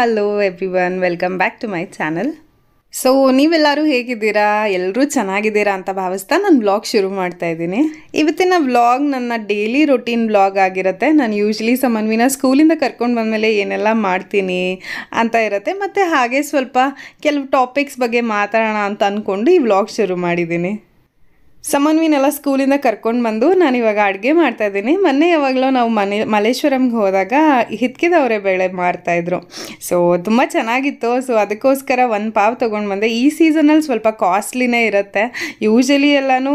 Hello everyone, welcome back to my channel. So ನೀವೆಲ್ಲರೂ ಹೇಗಿದ್ದೀರಾ? ಎಲ್ಲರೂ ಚೆನ್ನಾಗಿದ್ದೀರಾ ಅಂತ ಭಾವಿಸ್ತಾ ನಾನು ವ್ಲಾಗ್ ಶುರು ಮಾಡ್ತಾ ಇದ್ದೀನಿ. ಇವತ್ತಿನ ವ್ಲಾಗ್ ನನ್ನ ಡೈಲಿ ರೊಟೀನ್ ವ್ಲಾಗ್ ಆಗಿರುತ್ತೆ. ನಾನು ಯೂಶ್ವಲಿ ಸಮನ್ವಿನ ಸ್ಕೂಲಿಂದ ಕರ್ಕೊಂಡು ಬಂದಮೇಲೆ ಏನೆಲ್ಲ ಮಾಡ್ತೀನಿ ಅಂತ ಇರುತ್ತೆ. ಮತ್ತು ಹಾಗೆ ಸ್ವಲ್ಪ ಕೆಲವು ಟಾಪಿಕ್ಸ್ ಬಗ್ಗೆ ಮಾತಾಡೋಣ ಅಂತ ಅಂದ್ಕೊಂಡು ಈ ವ್ಲಾಗ್ ಶುರು ಮಾಡಿದ್ದೀನಿ. ಸಮನ್ವಿನೆಲ್ಲ ಸ್ಕೂಲಿಂದ ಕರ್ಕೊಂಡು ಬಂದು ನಾನಿವಾಗ ಅಡುಗೆ ಮಾಡ್ತಾಯಿದ್ದೀನಿ. ಮೊನ್ನೆ ಯಾವಾಗಲೂ ನಾವು ಮಲ್ಲೇಶ್ವರಂಗೆ ಹೋದಾಗ ಹಿತ್ಕಿದವರೇ ಬೇಳೆ ಮಾರ್ತಾಯಿದ್ರು. ಸೊ ತುಂಬ ಚೆನ್ನಾಗಿತ್ತು. ಸೊ ಅದಕ್ಕೋಸ್ಕರ ಒಂದು ಪಾವ್ ತೊಗೊಂಡು ಬಂದೆ. ಈ ಸೀಸನಲ್ಲಿ ಸ್ವಲ್ಪ ಕಾಸ್ಟ್ಲಿನೇ ಇರುತ್ತೆ. ಯೂಶಲಿ ಎಲ್ಲನೂ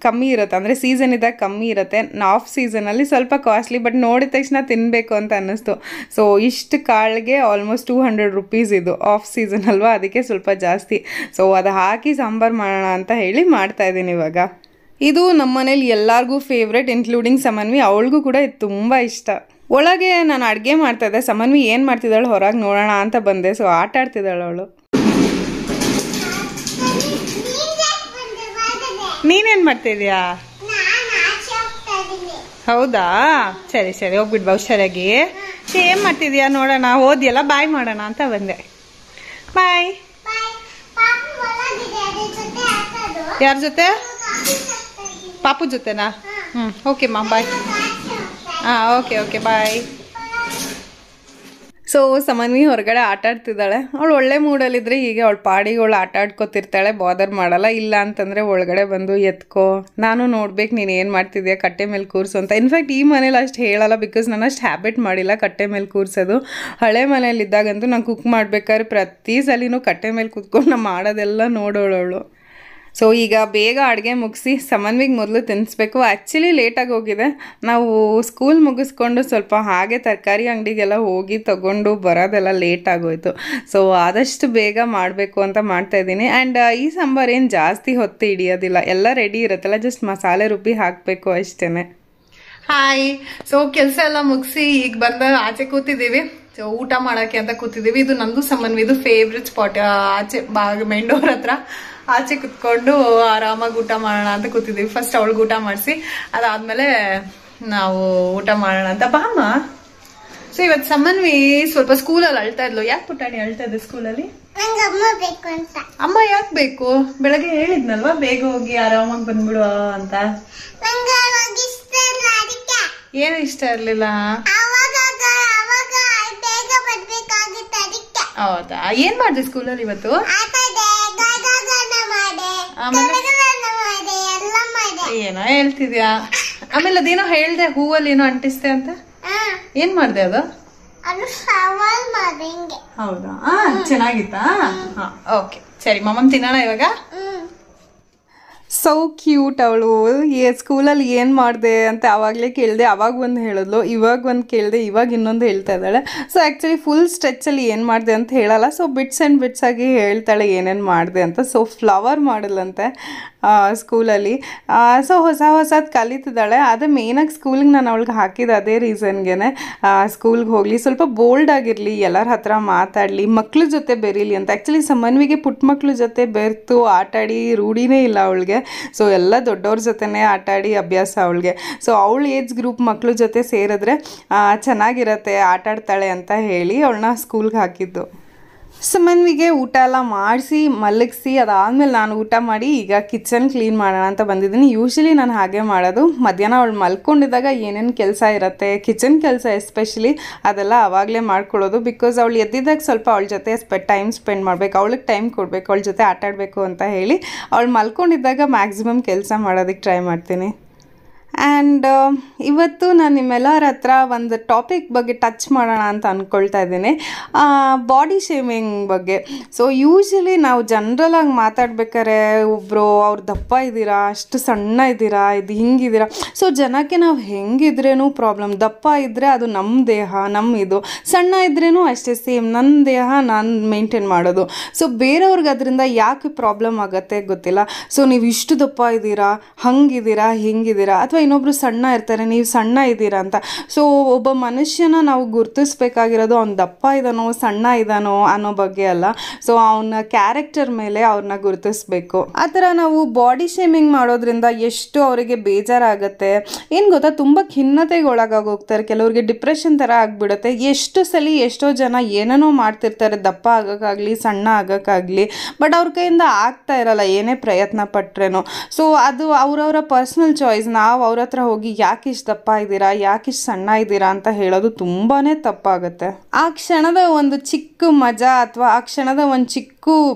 ಕಮ್ಮಿ ಇರುತ್ತೆ, ಅಂದರೆ ಸೀಸನ್ ಇದ್ದಾಗ ಕಮ್ಮಿ ಇರುತ್ತೆ. ಆಫ್ ಸೀಸನಲ್ಲಿ ಸ್ವಲ್ಪ ಕಾಸ್ಟ್ಲಿ, ಬಟ್ ನೋಡಿದ ತಕ್ಷಣ ತಿನ್ನಬೇಕು ಅಂತ ಅನ್ನಿಸ್ತು. ಸೊ ಇಷ್ಟು ಕಾಳಿಗೆ ಆಲ್ಮೋಸ್ಟ್ 200 ರುಪೀಸ್ ಇದು. ಆಫ್ ಸೀಸನ್ ಅಲ್ವಾ, ಅದಕ್ಕೆ ಸ್ವಲ್ಪ ಜಾಸ್ತಿ. ಸೊ ಅದು ಹಾಕಿ ಸಾಂಬಾರು ಮಾಡೋಣ ಅಂತ ಹೇಳಿ ಮಾಡ್ತಾಯಿದ್ದೀನಿ. ಇವಾಗ ಇದು ನಮ್ಮ ಮನೇಲಿ ಎಲ್ಲರಿಗೂ ಫೇವ್ರೆಟ್, ಇನ್ಕ್ಲೂಡಿಂಗ್ ಸಮನ್ವಿ. ಅವಳಿಗೂ ಕೂಡ ಇದು ತುಂಬ ಇಷ್ಟ. ಒಳಗೆ ನಾನು ಅಡುಗೆ ಮಾಡ್ತಾಯಿದ್ದೆ, ಸಮನ್ವಿ ಏನು ಮಾಡ್ತಿದ್ದಾಳು ಹೊರಗೆ ನೋಡೋಣ ಅಂತ ಬಂದೆ. ಸೊ ಆಟ ಆಡ್ತಿದ್ದಾಳು ಅವಳು. ನೀನೇನು ಮಾಡ್ತಿದ್ಯಾ? ಹೌದಾ, ಸರಿ ಸರಿ ಹೋಗ್ಬಿಟ್ಟು ಬಾ ಹುಷಾರಾಗಿ. ಏನು ಮಾಡ್ತಿದ್ಯಾ ನೋಡೋಣ, ಓದಿಯಲ್ಲ ಬಾಯ್ ಮಾಡೋಣ ಅಂತ ಬಂದೆ. ಬಾಯ್. ಯಾರ ಜೊತೆ? ಪಾಪು ಜೊತೆನಾ? ಓಕೆ ಮಾ, bye. Okay okay bye. So Samanvi ಹೊರಗಡೆ ಆಟ ಆಡ್ತಿದ್ದಾಳೆ. ಅವಳು ಒಳ್ಳೆ ಮೂಡಲ್ಲಿದ್ದರೆ ಹೀಗೆ ಅವಳು ಪಾಡಿಗೆ ಅವಳು ಆಟ ಆಡ್ಕೊತಿರ್ತಾಳೆ, ಬಾದರ್ ಮಾಡಲ್ಲ. ಇಲ್ಲ ಅಂತಂದರೆ ಒಳಗಡೆ ಬಂದು ಎತ್ಕೋ, ನಾನು ನೋಡ್ಬೇಕು ನೀನು ಏನು ಮಾಡ್ತಿದ್ಯಾ, ಕಟ್ಟೆ ಮೇಲೆ ಕೂರಿಸು ಅಂತ. ಇನ್ಫ್ಯಾಕ್ಟ್ ಈ ಮನೇಲಿ ಅಷ್ಟು ಹೇಳಲ್ಲ, ಬಿಕಾಸ್ ನಾನು ಅಷ್ಟು ಹ್ಯಾಬಿಟ್ ಮಾಡಿಲ್ಲ ಕಟ್ಟೆ ಮೇಲೆ ಕೂರಿಸೋದು. ಹಳೆ ಮನೇಲಿದ್ದಾಗಂತೂ ನಾನು ಕುಕ್ ಮಾಡ್ಬೇಕಾದ್ರೆ ಪ್ರತಿ ಸಲಿನೂ ಕಟ್ಟೆ ಮೇಲೆ ಕೂತ್ಕೊಂಡು ನಾನು ಮಾಡೋದೆಲ್ಲ ನೋಡೋಳವಳು. ಸೊ ಈಗ ಬೇಗ ಅಡುಗೆ ಮುಗಿಸಿ ಸಮನ್ವಿಗೆ ಮೊದಲು ತಿನ್ನಿಸ್ಬೇಕು. ಆ್ಯಕ್ಚುಲಿ ಲೇಟಾಗಿ ಹೋಗಿದೆ. ನಾವು ಸ್ಕೂಲ್ ಮುಗಿಸ್ಕೊಂಡು ಸ್ವಲ್ಪ ಹಾಗೆ ತರಕಾರಿ ಅಂಗಡಿಗೆಲ್ಲ ಹೋಗಿ ತೊಗೊಂಡು ಬರೋದೆಲ್ಲ ಲೇಟ್ ಆಗೋಯ್ತು. ಸೊ ಆದಷ್ಟು ಬೇಗ ಮಾಡಬೇಕು ಅಂತ ಮಾಡ್ತಾಯಿದ್ದೀನಿ. ಆ್ಯಂಡ್ ಈ ಸಾಂಬಾರು ಏನು ಜಾಸ್ತಿ ಹೊತ್ತು ಹಿಡಿಯೋದಿಲ್ಲ, ಎಲ್ಲ ರೆಡಿ ಇರುತ್ತಲ್ಲ, ಜಸ್ಟ್ ಮಸಾಲೆ ರುಬ್ಬಿ ಹಾಕಬೇಕು ಅಷ್ಟೇ. ಹಾಯ್. ಸೊ ಕೆಲಸ ಎಲ್ಲ ಮುಗಿಸಿ ಈಗ ಬಂದ ಆಚೆ ಕೂತಿದ್ದೀವಿ. ಸೊ ಊಟ ಮಾಡೋಕ್ಕೆ ಅಂತ ಕೂತಿದ್ದೀವಿ. ಇದು ನಂದು ಸಮನ್ವಿದು ಫೇವ್ರೆಟ್ ಸ್ಪಾಟ್. ಆಚೆ ಮೇನ್ ಡೋರ್ ಹತ್ರ ಆಚೆ ಕುತ್ಕೊಂಡು ಆರಾಮಾಗಿ ಊಟ ಮಾಡೋಣ ಅಂತ ಕೂತಿದ್ದೀವಿ. ಫಸ್ಟ್ ಅವಳಿಗೆ ಊಟ ಮಾಡಿಸಿ ಅದಾದ್ಮೇಲೆ ನಾವು ಊಟ ಮಾಡೋಣ ಅಂತ. ಬಾಮ. ಸೊ ಇವತ್ತು ಸಮನ್ವಿ ಸ್ವಲ್ಪ ಸ್ಕೂಲಲ್ಲಿ ಅಳ್ತಾ ಇದ್ಲು. ಯಾಕೆ ಪುಟಾಣಿ ಅಳ್ತಾ ಇದ್ದೆ ಸ್ಕೂಲಲ್ಲಿ? ಅಮ್ಮ ಯಾಕೆ ಬೇಕು? ಬೆಳಗ್ಗೆ ಹೇಳಿದ್ನಲ್ವಾ ಬೇಗ ಹೋಗಿ ಆರಾಮಾಗಿ ಬಂದ್ಬಿಡುವ ಅಂತ. ಏನು ಇಷ್ಟ ಇರ್ಲಿಲ್ಲ? ಹೌದಾ, ಏನ್ ಮಾಡಿದೆ ಸ್ಕೂಲಲ್ಲಿ ಇವತ್ತು? ಏನೋ ಹೇಳ್ತಿದ್ಯಾ. ಆಮೇಲೆ ಅದೇನೋ ಹೇಳ್ದೆ, ಹೂವಲ್ಲಿ ಏನೋ ಅಂಟಿಸ್ತೆ ಅಂತ. ಏನ್ ಮಾಡ್ದೆ ಅದು? ಹೌದಾ, ಚೆನ್ನಾಗಿತ್ತಾ? ಓಕೆ ಸರಿ, ಮಮ್ಮನ್ ತಿನ್ನೋಣ ಇವಾಗ. ಸೋ ಕ್ಯೂಟ್ ಅವಳು. ಸ್ಕೂಲಲ್ಲಿ ಏನು ಮಾಡಿದೆ ಅಂತ ಆವಾಗಲೇ ಕೇಳಿದೆ, ಅವಾಗ ಒಂದು ಹೇಳಿದ್ಲು, ಇವಾಗ ಒಂದು ಕೇಳಿದೆ, ಇವಾಗ ಇನ್ನೊಂದು ಹೇಳ್ತಾ ಇದ್ದಾಳೆ. ಸೊ ಆ್ಯಕ್ಚುಲಿ ಫುಲ್ ಸ್ಟ್ರೆಚ್ಚಲ್ಲಿ ಏನು ಮಾಡಿದೆ ಅಂತ ಹೇಳಲ್ಲ. ಸೊ ಬಿಟ್ಸ್ ಆ್ಯಂಡ್ ಬಿಟ್ಸ್ ಆಗಿ ಹೇಳ್ತಾಳೆ ಏನೇನು ಮಾಡಿದೆ ಅಂತ. ಸೊ ಫ್ಲವರ್ ಮಾಡಲಂತೆ ಸ್ಕೂಲಲ್ಲಿ. ಸೊ ಹೊಸದು ಕಲಿತಿದ್ದಾಳೆ. ಅದು ಮೇಯ್ನಾಗಿ ಸ್ಕೂಲಿಗೆ ನಾನು ಅವಳಿಗೆ ಹಾಕಿದ್ದು ಅದೇ ರೀಸನ್ಗೆ. ಸ್ಕೂಲ್ಗೆ ಹೋಗಲಿ, ಸ್ವಲ್ಪ ಬೋಲ್ಡ್ ಆಗಿರಲಿ, ಎಲ್ಲರ ಹತ್ರ ಮಾತಾಡಲಿ, ಮಕ್ಳ ಜೊತೆ ಬೆರೀಲಿ ಅಂತ. ಆ್ಯಕ್ಚುಲಿ ಸಮನ್ವಿಗೆ ಪುಟ್ಟ ಮಕ್ಳ ಜೊತೆ ಬೆರೆತು ಆಟಾಡಿ ರೂಢಿನೇ ಇಲ್ಲ ಅವಳಿಗೆ. ಸೊ ಎಲ್ಲ ದೊಡ್ಡವ್ರ ಜೊತೆನೇ ಆಟಾಡಿ ಅಭ್ಯಾಸ ಅವಳಿಗೆ. ಸೊ ಅವಳ ಏಜ್ ಗ್ರೂಪ್ ಮಕ್ಳ ಜೊತೆ ಸೇರಿದ್ರೆ ಚೆನ್ನಾಗಿರತ್ತೆ, ಆಟಾಡ್ತಾಳೆ ಅಂತ ಹೇಳಿ ಅವಳನ್ನ ಸ್ಕೂಲ್ಗೆ ಹಾಕಿದ್ದು. ಸಮನ್ವಿಗೆ ಊಟ ಎಲ್ಲ ಮಾಡಿಸಿ ಮಲಗಿಸಿ ಅದಾದಮೇಲೆ ನಾನು ಊಟ ಮಾಡಿ ಈಗ ಕಿಚನ್ ಕ್ಲೀನ್ ಮಾಡೋಣ ಅಂತ ಬಂದಿದ್ದೀನಿ. ಯೂಶ್ವಲಿ ನಾನು ಹಾಗೆ ಮಾಡೋದು. ಮಧ್ಯಾಹ್ನ ಅವಳು ಮಲ್ಕೊಂಡಿದ್ದಾಗ ಏನೇನು ಕೆಲಸ ಇರುತ್ತೆ, ಕಿಚನ್ ಕೆಲಸ ಎಸ್ಪೆಷಲಿ, ಅದೆಲ್ಲ ಆವಾಗಲೇ ಮಾಡ್ಕೊಳ್ಳೋದು. ಬಿಕಾಸ್ ಅವಳು ಎದ್ದಿದ್ದಾಗ ಸ್ವಲ್ಪ ಅವಳ ಜೊತೆ ಟೈಮ್ ಸ್ಪೆಂಡ್ ಮಾಡಬೇಕು, ಅವಳಿಗೆ ಟೈಮ್ ಕೊಡಬೇಕು, ಅವಳ ಜೊತೆ ಆಟಾಡಬೇಕು ಅಂತ ಹೇಳಿ ಅವಳು ಮಲ್ಕೊಂಡಿದ್ದಾಗ ಮ್ಯಾಕ್ಸಿಮಮ್ ಕೆಲಸ ಮಾಡೋದಕ್ಕೆ ಟ್ರೈ ಮಾಡ್ತೀನಿ. ಆ್ಯಂಡ್ ಇವತ್ತು ನಾನು ನಿಮ್ಮೆಲ್ಲರ ಹತ್ರ ಒಂದು ಟಾಪಿಕ್ ಬಗ್ಗೆ ಟಚ್ ಮಾಡೋಣ ಅಂತ ಅಂದ್ಕೊಳ್ತಾ ಇದ್ದೀನಿ, ಬಾಡಿ ಶೇಮಿಂಗ್ ಬಗ್ಗೆ. ಸೊ ಯೂಶ್ವಲಿ ನಾವು ಜನ್ರಲಾಗಿ ಮಾತಾಡ್ಬೇಕಾದ್ರೆ ಒಬ್ಬರು ಅವ್ರು ದಪ್ಪ ಇದ್ದೀರಾ, ಅಷ್ಟು ಸಣ್ಣ ಇದ್ದೀರಾ, ಇದು ಹಿಂಗಿದ್ದೀರಾ, ಸೊ ಜನಕ್ಕೆ ನಾವು ಹೆಂಗಿದ್ರೇನು ಪ್ರಾಬ್ಲಮ್. ದಪ್ಪ ಇದ್ದರೆ ಅದು ನಮ್ಮ ದೇಹ, ನಮ್ಮ ಇದು. ಸಣ್ಣ ಇದ್ರೇನು ಅಷ್ಟೇ, ಸೇಮ್ ನನ್ನ ದೇಹ ನಾನು ಮೇಂಟೈನ್ ಮಾಡೋದು. ಸೊ ಬೇರೆಯವ್ರಿಗೆ ಅದರಿಂದ ಯಾಕೆ ಪ್ರಾಬ್ಲಮ್ ಆಗುತ್ತೆ ಗೊತ್ತಿಲ್ಲ. ಸೊ ನೀವು ಇಷ್ಟು ದಪ್ಪ ಇದ್ದೀರಾ, ಹಂಗಿದ್ದೀರಾ, ಹಿಂಗಿದ್ದೀರಾ, ಅಥವಾ ಅಥವಾ ಇನ್ನೊಬ್ರು ಸಣ್ಣ ಇರ್ತಾರೆ, ನೀವು ಸಣ್ಣ ಇದ್ದೀರಾ ಅಂತ. ಸೊ ಒಬ್ಬ ಮನುಷ್ಯನ ನಾವು ಗುರುತಿಸ್ಬೇಕಾಗಿರೋದು ಅವ್ನು ದಪ್ಪ ಇದ್ದಾನೋ ಸಣ್ಣ ಇದ್ದಾನೋ ಅನ್ನೋ ಬಗ್ಗೆ ಅಲ್ಲ, ಸೊ ಅವನ ಕ್ಯಾರೆಕ್ಟರ್ ಮೇಲೆ ಅವ್ರನ್ನ ಗುರುತಿಸ್ಬೇಕು. ಆ ಥರ ನಾವು ಬಾಡಿ ಶೇಮಿಂಗ್ ಮಾಡೋದ್ರಿಂದ ಎಷ್ಟು ಅವರಿಗೆ ಬೇಜಾರಾಗುತ್ತೆ. ಏನು ಗೊತ್ತಾ, ತುಂಬ ಖಿನ್ನತೆಗೆ ಒಳಗಾಗೋಗ್ತಾರೆ, ಕೆಲವ್ರಿಗೆ ಡಿಪ್ರೆಷನ್ ಥರ ಆಗಿಬಿಡುತ್ತೆ. ಎಷ್ಟು ಸಲ ಎಷ್ಟೋ ಜನ ಏನೇನೋ ಮಾಡ್ತಿರ್ತಾರೆ ದಪ್ಪ ಆಗೋಕ್ಕಾಗಲಿ ಸಣ್ಣ ಆಗೋಕ್ಕಾಗಲಿ, ಬಟ್ ಅವ್ರ ಕೈಯಿಂದ ಆಗ್ತಾ ಇರಲ್ಲ ಏನೇ ಪ್ರಯತ್ನ ಪಟ್ರೇನೋ. ಸೊ ಅದು ಅವರವರ ಪರ್ಸ್ನಲ್ ಚಾಯ್ಸ್. ನಾವು ಅವ್ರ ಹತ್ರ ಹೋಗಿ ಯಾಕೆ ಇಷ್ಟು ದಪ್ಪ ಇದ್ದೀರಾ, ಯಾಕೆ ಇಷ್ಟು ಸಣ್ಣ ಇದ್ದೀರಾ ಅಂತ ಹೇಳೋದು ತುಂಬಾ ತಪ್ಪಾಗುತ್ತೆ. ಆ ಕ್ಷಣದ ಒಂದು ಚಿಕ್ಕ ಮಜಾ ಅಥವಾ ಆ ಕ್ಷಣದ ಒಂದು ಚಿಕ್ಕ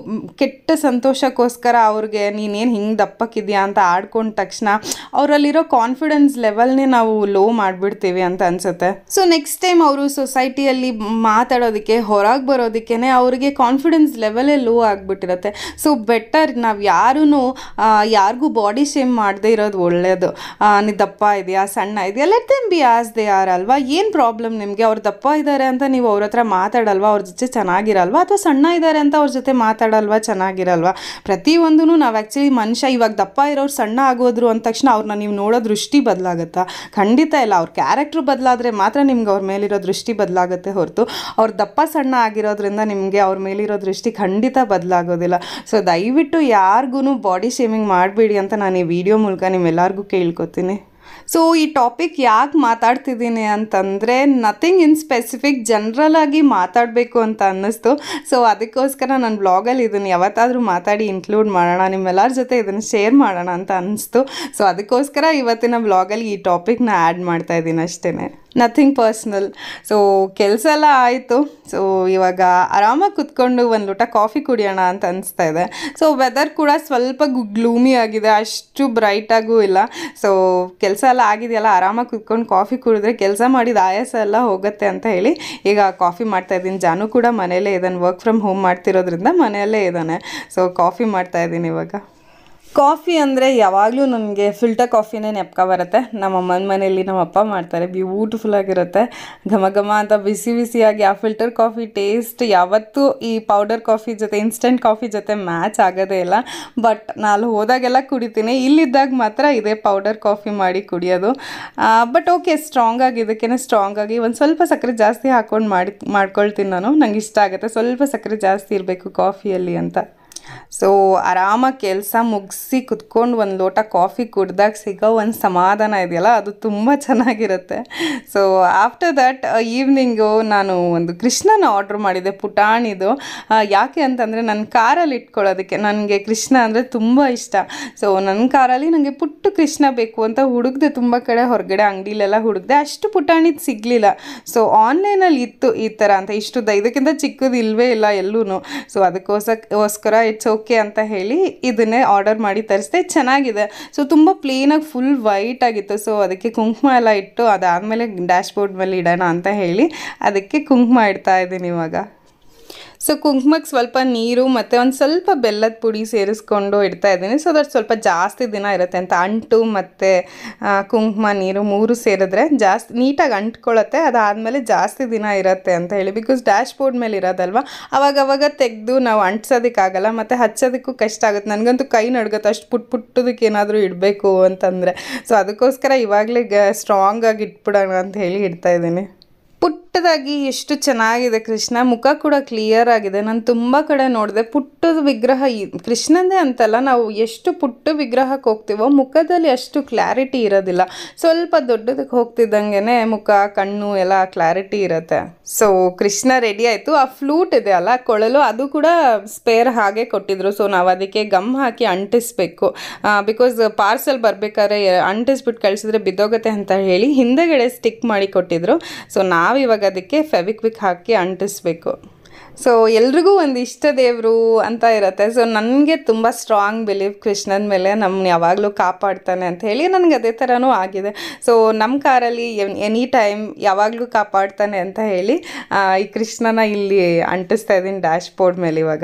ಕೆಟ್ಟ ಸಂತೋಷಕ್ಕೋಸ್ಕರ ಅವ್ರಿಗೆ ನೀನೇನು ಹಿಂಗೆ ದಪ್ಪಕ್ಕಿದ್ಯಾ ಅಂತ ಆಡ್ಕೊಂಡ ತಕ್ಷಣ ಅವರಲ್ಲಿರೋ ಕಾನ್ಫಿಡೆನ್ಸ್ ಲೆವೆಲ್ನೇ ನಾವು ಲೋ ಮಾಡಿಬಿಡ್ತೀವಿ ಅಂತ ಅನಿಸುತ್ತೆ. ಸೊ ನೆಕ್ಸ್ಟ್ ಟೈಮ್ ಅವರು ಸೊಸೈಟಿಯಲ್ಲಿ ಮಾತಾಡೋದಕ್ಕೆ ಹೊರಗೆ ಬರೋದಕ್ಕೆ ಅವ್ರಿಗೆ ಕಾನ್ಫಿಡೆನ್ಸ್ ಲೆವೆಲೇ ಲೋ ಆಗಿಬಿಟ್ಟಿರುತ್ತೆ. ಸೊ ಬೆಟರ್ ನಾವು ಯಾರಿಗೂ ಬಾಡಿ ಶೇಮ್ ಮಾಡದೇ ಇರೋದು ಒಳ್ಳೆಯದು. ನೀ ದಪ್ಪ ಇದೆಯಾ ಸಣ್ಣ ಇದೆಯಾ, let them B as they are ಅಲ್ವಾ. ಏನು ಪ್ರಾಬ್ಲಮ್ ನಿಮಗೆ? ಅವ್ರು ದಪ್ಪ ಇದ್ದಾರೆ ಅಂತ ನೀವು ಅವ್ರ ಹತ್ರ ಮಾತಾಡಲ್ವಾ, ಅವ್ರ ಜೊತೆ ಚೆನ್ನಾಗಿರಲ್ವಾ? ಅಥವಾ ಸಣ್ಣ ಇದ್ದಾರೆ ಅಂತ ಅವ್ರ ಜೊತೆ ಮಾತಾಡಲ್ವಾ, ಚೆನ್ನಾಗಿರಲ್ವಾ? ಪ್ರತಿಯೊಂದೂ ನಾವು ಆ್ಯಕ್ಚುಲಿ ಮನುಷ್ಯ ಇವಾಗ ದಪ್ಪ ಇರೋರು ಸಣ್ಣ ಆಗೋದ್ರು ಅಂದ ತಕ್ಷಣ ಅವ್ರನ್ನ ನೀವು ನೋಡೋ ದೃಷ್ಟಿ ಬದಲಾಗುತ್ತಾ? ಖಂಡಿತ ಇಲ್ಲ. ಅವ್ರ ಕ್ಯಾರೆಕ್ಟ್ರ್ ಬದಲಾದರೆ ಮಾತ್ರ ನಿಮ್ಗೆ ಅವ್ರ ಮೇಲಿರೋ ದೃಷ್ಟಿ ಬದಲಾಗುತ್ತೆ ಹೊರತು ಅವ್ರ ದಪ್ಪ ಸಣ್ಣ ಆಗಿರೋದ್ರಿಂದ ನಿಮಗೆ ಅವ್ರ ಮೇಲಿರೋ ದೃಷ್ಟಿ ಖಂಡಿತ ಬದಲಾಗೋದಿಲ್ಲ. ಸೊ ದಯವಿಟ್ಟು ಯಾರಿಗೂ ಬಾಡಿ ಶೇಮಿಂಗ್ ಮಾಡಬೇಡಿ ಅಂತ ನಾನು ಈ ವಿಡಿಯೋ ಮೂಲಕ ನಿಮ್ಮೆಲ್ಲರಿಗೂ ಕೇಳ್ಕೊತೀನಿ. ಸೊ ಈ ಟಾಪಿಕ್ ಯಾಕೆ ಮಾತಾಡ್ತಿದ್ದೀನಿ ಅಂತಂದರೆ ನಥಿಂಗ್ ಇನ್ ಸ್ಪೆಸಿಫಿಕ್, ಜನರಲ್ ಆಗಿ ಮಾತಾಡಬೇಕು ಅಂತ ಅನ್ನಿಸ್ತು. ಸೊ ಅದಕ್ಕೋಸ್ಕರ ನಾನು ಬ್ಲಾಗಲ್ಲಿ ಇದನ್ನು ಯಾವತ್ತಾದರೂ ಮಾತಾಡಿ ಇನ್ಕ್ಲೂಡ್ ಮಾಡೋಣ, ನಿಮ್ಮೆಲ್ಲರ ಜೊತೆ ಇದನ್ನು ಶೇರ್ ಮಾಡೋಣ ಅಂತ ಅನ್ನಿಸ್ತು. ಸೊ ಅದಕ್ಕೋಸ್ಕರ ಇವತ್ತಿನ ಬ್ಲಾಗಲ್ಲಿ ಈ ಟಾಪಿಕ್ನ ಆ್ಯಡ್ ಮಾಡ್ತಾ ಇದ್ದೀನಿ ಅಷ್ಟೇ, ನಥಿಂಗ್ ಪರ್ಸ್ನಲ್. ಸೊ ಕೆಲಸ ಎಲ್ಲ ಆಯಿತು. ಸೊ ಇವಾಗ ಆರಾಮಾಗಿ ಕುತ್ಕೊಂಡು ಒಂದು ಲೋಟ ಕಾಫಿ ಕುಡಿಯೋಣ ಅಂತ ಅನಿಸ್ತಾ ಇದೆ. ಸೊ ವೆದರ್ ಕೂಡ ಸ್ವಲ್ಪ ಗ್ಲೂಮಿ ಆಗಿದೆ, ಅಷ್ಟು ಬ್ರೈಟಾಗೂ ಇಲ್ಲ. ಸೊ ಕೆಲಸ ಎಲ್ಲ ಆಗಿದೆಯಲ್ಲ, ಆರಾಮಾಗಿ ಕುತ್ಕೊಂಡು ಕಾಫಿ ಕುಡಿದ್ರೆ ಕೆಲಸ ಮಾಡಿದ ಆಯಾಸ ಎಲ್ಲ ಹೋಗುತ್ತೆ ಅಂತ ಹೇಳಿ ಈಗ ಕಾಫಿ ಮಾಡ್ತಾಯಿದ್ದೀನಿ. ಜಾನು ಕೂಡ ಮನೆಯಲ್ಲೇ ಇದ್ದಾನೆ, ವರ್ಕ್ ಫ್ರಮ್ ಹೋಮ್ ಮಾಡ್ತಿರೋದ್ರಿಂದ ಮನೆಯಲ್ಲೇ ಇದ್ದಾನೆ. ಸೊ ಕಾಫಿ ಮಾಡ್ತಾಯಿದ್ದೀನಿ ಇವಾಗ. ಕಾಫಿ ಅಂದರೆ ಯಾವಾಗಲೂ ನನಗೆ ಫಿಲ್ಟರ್ ಕಾಫಿನೇ ನೆಪ್ಕ ಬರುತ್ತೆ. ನಮ್ಮ ಅಮ್ಮನ ಮನೆಯಲ್ಲಿ ನಮ್ಮ ಅಪ್ಪ ಮಾಡ್ತಾರೆ, ಬ್ಯೂಟಿಫುಲ್ ಆಗಿರುತ್ತೆ, ಘಮ ಘಮ ಅಂತ ಬಿಸಿ ಬಿಸಿಯಾಗಿ. ಆ ಫಿಲ್ಟರ್ ಕಾಫಿ ಟೇಸ್ಟ್ ಯಾವತ್ತೂ ಈ ಪೌಡರ್ ಕಾಫಿ ಜೊತೆ, ಇನ್ಸ್ಟೆಂಟ್ ಕಾಫಿ ಜೊತೆ ಮ್ಯಾಚ್ ಆಗೋದೇ ಇಲ್ಲ. ಬಟ್ ನಾನು ಹೋದಾಗೆಲ್ಲ ಕುಡಿತೀನಿ, ಇಲ್ಲಿದ್ದಾಗ ಮಾತ್ರ ಇದೇ ಪೌಡರ್ ಕಾಫಿ ಮಾಡಿ ಕುಡಿಯೋದು. ಬಟ್ ಓಕೆ, ಸ್ಟ್ರಾಂಗಾಗಿ ಇದಕ್ಕೇ ಸ್ಟ್ರಾಂಗಾಗಿ ಒಂದು ಸ್ವಲ್ಪ ಸಕ್ಕರೆ ಜಾಸ್ತಿ ಹಾಕ್ಕೊಂಡು ಮಾಡ್ಕೊಳ್ತೀನಿ ನಾನು. ನಂಗೆ ಇಷ್ಟ ಆಗುತ್ತೆ ಸ್ವಲ್ಪ ಸಕ್ಕರೆ ಜಾಸ್ತಿ ಇರಬೇಕು ಕಾಫಿಯಲ್ಲಿ ಅಂತ. ಸೊ ಆರಾಮಾಗಿ ಕೆಲಸ ಮುಗಿಸಿ ಕುತ್ಕೊಂಡು ಒಂದು ಲೋಟ ಕಾಫಿ ಕುಡ್ದಾಗ ಸಿಗೋ ಒಂದು ಸಮಾಧಾನ ಇದೆಯಲ್ಲ, ಅದು ತುಂಬ ಚೆನ್ನಾಗಿರುತ್ತೆ. ಸೊ ಆಫ್ಟರ್ ದ್ಯಾಟ್ ಈವ್ನಿಂಗು ನಾನು ಒಂದು ಕೃಷ್ಣನ ಆರ್ಡ್ರ್ ಮಾಡಿದ್ದೆ, ಪುಟಾಣಿದು. ಯಾಕೆ ಅಂತಂದರೆ ನನ್ನ ಕಾರಲ್ಲಿ ಇಟ್ಕೊಳ್ಳೋದಕ್ಕೆ, ನನಗೆ ಕೃಷ್ಣ ಅಂದರೆ ತುಂಬ ಇಷ್ಟ. ಸೊ ನನ್ನ ಕಾರಲ್ಲಿ ನನಗೆ ಪುಟ್ಟು ಕೃಷ್ಣ ಬೇಕು ಅಂತ ಹುಡುಕ್ದೆ, ತುಂಬ ಕಡೆ ಹೊರಗಡೆ ಅಂಗಡಿಲೆಲ್ಲ ಹುಡುಕ್ದೆ, ಅಷ್ಟು ಪುಟಾಣಿದು ಸಿಗಲಿಲ್ಲ. ಸೊ ಆನ್ಲೈನಲ್ಲಿ ಇತ್ತು ಈ ಥರ ಅಂತ, ಇಷ್ಟುದ ಇದಕ್ಕಿಂತ ಚಿಕ್ಕದು ಇಲ್ಲವೇ ಇಲ್ಲ ಎಲ್ಲೂ. ಸೊ ಅದಕ್ಕೋಸ್ಕರ ಇಟ್ಸ್ ಓಕೆ ಅಂತ ಹೇಳಿ ಇದನ್ನೇ ಆರ್ಡರ್ ಮಾಡಿ ತರಿಸಿದೆ. ಚೆನ್ನಾಗಿದೆ. ಸೊ ತುಂಬ ಪ್ಲೇನಾಗಿ ಫುಲ್ ವೈಟ್ ಆಗಿತ್ತು. ಸೊ ಅದಕ್ಕೆ ಕುಂಕುಮ ಎಲ್ಲ ಇಟ್ಟು ಅದಾದಮೇಲೆ ಡ್ಯಾಶ್ ಬೋರ್ಡ್ ಮೇಲೆ ಇಡೋಣ ಅಂತ ಹೇಳಿ ಅದಕ್ಕೆ ಕುಂಕುಮ ಇಡ್ತಾ ಇದ್ದೀನಿ ಇವಾಗ. ಸೊ ಕುಂಕುಮಕ್ಕೆ ಸ್ವಲ್ಪ ನೀರು ಮತ್ತು ಒಂದು ಸ್ವಲ್ಪ ಬೆಲ್ಲದ ಪುಡಿ ಸೇರಿಸ್ಕೊಂಡು ಇಡ್ತಾ ಇದ್ದೀನಿ. ಸೊ ಅದಕ್ಕೆ ಸ್ವಲ್ಪ ಜಾಸ್ತಿ ದಿನ ಇರುತ್ತೆ ಅಂತ. ಅಂಟು ಮತ್ತು ಕುಂಕುಮ ನೀರು 3 ಸೇರಿದ್ರೆ ಜಾಸ್ತಿ ನೀಟಾಗಿ ಅಂಟ್ಕೊಳ್ಳುತ್ತೆ, ಅದಾದಮೇಲೆ ಜಾಸ್ತಿ ದಿನ ಇರುತ್ತೆ ಅಂತ ಹೇಳಿ. ಬಿಕಾಸ್ ಡ್ಯಾಶ್ ಬೋರ್ಡ್ ಮೇಲೆ ಇರೋದಲ್ವ, ಅವಾಗವಾಗ ತೆಗೆದು ನಾವು ಅಂಟ್ಸೋದಕ್ಕಾಗಲ್ಲ ಮತ್ತು ಹಚ್ಚೋದಕ್ಕೂ ಕಷ್ಟ ಆಗುತ್ತೆ. ನನಗಂತೂ ಕೈ ನಡ್ಗುತ್ತೆ ಅಷ್ಟು ಪುಟ್ಟದಕ್ಕೆ ಏನಾದರೂ ಇಡಬೇಕು ಅಂತಂದರೆ. ಸೊ ಅದಕ್ಕೋಸ್ಕರ ಇವಾಗಲೇ ಸ್ಟ್ರಾಂಗಾಗಿ ಇಟ್ಬಿಡೋಣ ಅಂತ ಹೇಳಿ ಇಡ್ತಾಯಿದ್ದೀನಿ. ಪುಟ್ಟದಾಗಿ ಎಷ್ಟು ಚೆನ್ನಾಗಿದೆ ಕೃಷ್ಣ, ಮುಖ ಕೂಡ ಕ್ಲಿಯರ್ ಆಗಿದೆ. ನಾನು ತುಂಬ ಕಡೆ ನೋಡಿದೆ ಪುಟ್ಟದ ವಿಗ್ರಹ, ಕೃಷ್ಣಂದೇ ಅಂತಲ್ಲ, ನಾವು ಎಷ್ಟು ಪುಟ್ಟ ವಿಗ್ರಹಕ್ಕೆ ಹೋಗ್ತೀವೋ ಮುಖದಲ್ಲಿ ಅಷ್ಟು ಕ್ಲಾರಿಟಿ ಇರೋದಿಲ್ಲ. ಸ್ವಲ್ಪ ದೊಡ್ಡದಕ್ಕೆ ಹೋಗ್ತಿದ್ದಂಗೆ ಮುಖ ಕಣ್ಣು ಎಲ್ಲ ಕ್ಲಾರಿಟಿ ಇರುತ್ತೆ. ಸೊ ಕೃಷ್ಣ ರೆಡಿ ಆಯಿತು. ಆ ಫ್ಲೂಟ್ ಇದೆ ಅಲ್ಲ, ಕೊಳಲು, ಅದು ಕೂಡ ಸ್ಪೇರ್ ಹಾಗೆ ಕೊಟ್ಟಿದ್ರು. ಸೊ ನಾವು ಅದಕ್ಕೆ ಗಮ್ ಹಾಕಿ ಅಂಟಿಸ್ಬೇಕು. ಬಿಕಾಸ್ ಪಾರ್ಸಲ್ ಬರಬೇಕಾದ್ರೆ ಅಂಟಿಸ್ಬಿಟ್ಟು ಕಳಿಸಿದ್ರೆ ಬಿದ್ದೋಗುತ್ತೆ ಅಂತ ಹೇಳಿ ಹಿಂದೆಗಡೆ ಸ್ಟಿಕ್ ಮಾಡಿ ಕೊಟ್ಟಿದ್ರು. ಸೊ ನಾವಿವಾಗ ಅದಕ್ಕೆ ಫೆವಿಕ್ವಿಕ್ ಹಾಕಿ ಅಂಟಿಸ್ಬೇಕು. ಸೊ ಎಲ್ರಿಗೂ ಒಂದು ಇಷ್ಟ ದೇವರು ಅಂತ ಇರುತ್ತೆ. ಸೊ ನನಗೆ ತುಂಬ ಸ್ಟ್ರಾಂಗ್ ಬಿಲೀವ್ ಕೃಷ್ಣನ ಮೇಲೆ, ನಮ್ಮನ್ನ ಯಾವಾಗಲೂ ಕಾಪಾಡ್ತಾನೆ ಅಂತ ಹೇಳಿ. ನನಗೆ ಅದೇ ಥರನೂ ಆಗಿದೆ. ಸೊ ನಮ್ಮ ಕಾರಲ್ಲಿ ಎನಿ ಟೈಮ್ ಯಾವಾಗಲೂ ಕಾಪಾಡ್ತಾನೆ ಅಂತ ಹೇಳಿ ಈ ಕೃಷ್ಣನ ಇಲ್ಲಿ ಅಂಟಿಸ್ತಾ ಇದ್ದೀನಿ ಡ್ಯಾಶ್ ಬೋರ್ಡ್ ಮೇಲೆ. ಇವಾಗ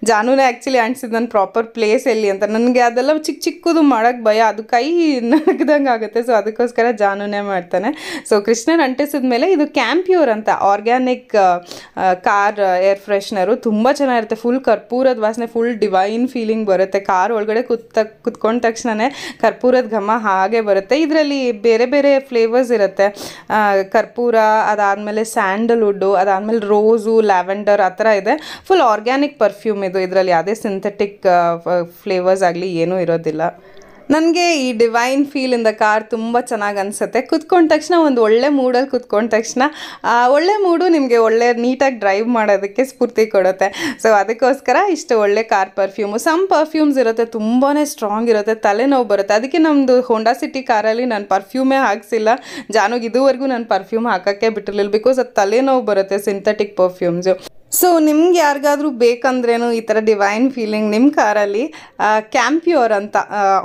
ಜಾನುನೇ ಆ್ಯಕ್ಚುಲಿ ಅಂಟಿಸಿದ್ದು ನನ್ನ ಪ್ರಾಪರ್ ಪ್ಲೇಸ್ ಎಲ್ಲಿ ಅಂತ. ನನಗೆ ಅದೆಲ್ಲ ಚಿಕ್ಕದು ಮಾಡೋಕ್ಕೆ ಭಯ, ಅದು ಕೈ ನಡಗ್ದಂಗೆ ಆಗುತ್ತೆ. ಸೊ ಅದಕ್ಕೋಸ್ಕರ ಜಾನುನೇ ಮಾಡ್ತಾನೆ. ಸೊ ಕೃಷ್ಣನ ಅಂಟಿಸಿದ ಮೇಲೆ ಇದು ಕ್ಯಾಂಪ್ಯೂರ್ ಅಂತ ಆರ್ಗ್ಯಾನಿಕ್ ಕಾರ್ ಏರ್ ಫ್ರೆಶ್ನರು ತುಂಬ ಚೆನ್ನಾಗಿರುತ್ತೆ. ಫುಲ್ ಕರ್ಪೂರದ ವಾಸನೆ, ಫುಲ್ ಡಿವೈನ್ ಫೀಲಿಂಗ್ ಬರುತ್ತೆ. ಕಾರ್ ಒಳಗಡೆ ಕುತ್ಕೊಂಡ ತಕ್ಷಣವೇ ಕರ್ಪೂರದ ಘಮ ಹಾಗೆ ಬರುತ್ತೆ. ಇದರಲ್ಲಿ ಬೇರೆ ಬೇರೆ ಫ್ಲೇವರ್ಸ್ ಇರುತ್ತೆ. ಕರ್ಪೂರ, ಅದಾದಮೇಲೆ ಸ್ಯಾಂಡಲ್ವುಡ್ಡು, ಅದಾದಮೇಲೆ ರೋಸು, ಲ್ಯಾವೆಂಡರ್ ಆ ಥರ ಇದೆ. ಫುಲ್ ಆರ್ಗ್ಯಾನಿಕ್ ಪರ್ಫ್ಯೂಮ್ ಇದು. ಇದರಲ್ಲಿ ಯಾವುದೇ ಸಿಂಥೆಟಿಕ್ ಫ್ಲೇವರ್ಸ್ ಆಗಲಿ ಏನೂ ಇರೋದಿಲ್ಲ. ನನಗೆ ಈ divine feel in the car ತುಂಬ ಚೆನ್ನಾಗಿ ಅನಿಸುತ್ತೆ. ಕುತ್ಕೊಂಡ ತಕ್ಷಣ ಒಂದು ಒಳ್ಳೆ ಮೂಡಲ್ಲಿ ಕುತ್ಕೊಂಡ ತಕ್ಷಣ ಒಳ್ಳೆ ಮೂಡು ನಿಮಗೆ ಒಳ್ಳೆ ನೀಟಾಗಿ ಡ್ರೈವ್ ಮಾಡೋದಕ್ಕೆ ಸ್ಫೂರ್ತಿ ಕೊಡುತ್ತೆ. ಸೊ ಅದಕ್ಕೋಸ್ಕರ ಇಷ್ಟು ಒಳ್ಳೆ ಕಾರ್ ಪರ್ಫ್ಯೂಮು. ಸಮ್ ಪರ್ಫ್ಯೂಮ್ಸ್ ಇರುತ್ತೆ ತುಂಬಾ ಸ್ಟ್ರಾಂಗ್ ಇರುತ್ತೆ, ತಲೆನೋವು ಬರುತ್ತೆ. ಅದಕ್ಕೆ ನಮ್ಮದು ಹೋಂಡಾ ಸಿಟಿ ಕಾರಲ್ಲಿ ನಾನು ಪರ್ಫ್ಯೂಮೇ ಹಾಕ್ಸಿಲ್ಲ. ಜಾನುಗೆ ಇದುವರೆಗೂ ನಾನು ಪರ್ಫ್ಯೂಮ್ ಹಾಕೋಕ್ಕೆ ಬಿಟ್ಟಿರಲಿಲ್ಲ, ಬಿಕಾಸ್ ಅದು ತಲೆನೋವು ಬರುತ್ತೆ ಸಿಂಥೆಟಿಕ್ ಪರ್ಫ್ಯೂಮ್ಸು. ಸೊ ನಿಮ್ಗೆ ಯಾರಿಗಾದ್ರೂ ಬೇಕಂದ್ರೇನು ಈ ಥರ ಡಿವೈನ್ ಫೀಲಿಂಗ್ ನಿಮ್ಮ ಕಾರಲ್ಲಿ ಕ್ಯಾಂಪ್ಯೂರ್ ಅಂತ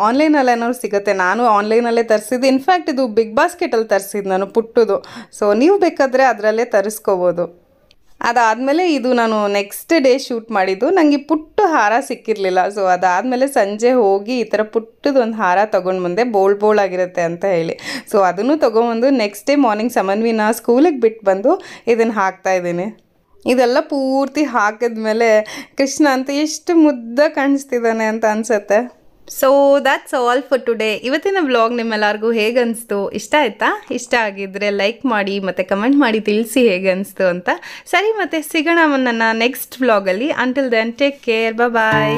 ಆನ್ಲೈನಲ್ಲಿ ಏನಾದ್ರು ಸಿಗುತ್ತೆ. ನಾನು ಆನ್ಲೈನಲ್ಲೇ ತರಿಸಿದ್ದು. ಇನ್ಫ್ಯಾಕ್ಟ್ ಇದು ಬಿಗ್ ಬಾಸ್ಕೆಟಲ್ಲಿ ತರಿಸಿದ್ದು ನಾನು, ಪುಟ್ಟದು. ಸೊ ನೀವು ಬೇಕಾದರೆ ಅದರಲ್ಲೇ ತರಿಸ್ಕೋಬೋದು. ಅದಾದಮೇಲೆ ಇದು ನಾನು ನೆಕ್ಸ್ಟ್ ಡೇ ಶೂಟ್ ಮಾಡಿದ್ದು. ನನಗೆ ಪುಟ್ಟು ಹಾರ ಸಿಕ್ಕಿರಲಿಲ್ಲ. ಸೊ ಅದಾದಮೇಲೆ ಸಂಜೆ ಹೋಗಿ ಈ ಥರ ಪುಟ್ಟದೊಂದು ಹಾರ ತೊಗೊಂಡು ಬಂದೆ, ಬೋಳ್ ಆಗಿರುತ್ತೆ ಅಂತ ಹೇಳಿ. ಸೊ ಅದನ್ನು ತೊಗೊಂಬಂದು ನೆಕ್ಸ್ಟ್ ಡೇ ಮಾರ್ನಿಂಗ್ ಸಮನ್ವಿನ ಸ್ಕೂಲಿಗೆ ಬಿಟ್ಟು ಬಂದು ಇದನ್ನು ಹಾಕ್ತಾಯಿದ್ದೀನಿ. ಇದೆಲ್ಲ ಪೂರ್ತಿ ಹಾಕಿದ್ಮೇಲೆ ಕೃಷ್ಣ ಅಂತ ಎಷ್ಟು ಮುದ್ದ ಕಾಣಿಸ್ತಿದ್ದಾನೆ ಅಂತ ಅನಿಸುತ್ತೆ. So that's all for today. ಇವತ್ತಿನ ವ್ಲಾಗ್ ನಿಮ್ಮೆಲ್ಲರಿಗೂ ಹೇಗೆ ಅನಿಸ್ತು? ಇಷ್ಟ ಆಯಿತಾ? ಇಷ್ಟ ಆಗಿದ್ದರೆ ಲೈಕ್ ಮಾಡಿ ಮತ್ತು ಕಮೆಂಟ್ ಮಾಡಿ ತಿಳಿಸಿ ಹೇಗೆ ಅನಿಸ್ತು ಅಂತ. ಸರಿ, ಮತ್ತೆ ಸಿಗೋಣ ನನ್ನ ನೆಕ್ಸ್ಟ್ ವ್ಲಾಗಲ್ಲಿ. ಅಂಟಿಲ್ ದೆನ್ ಟೇಕ್ ಕೇರ್, ಬಾಯ್.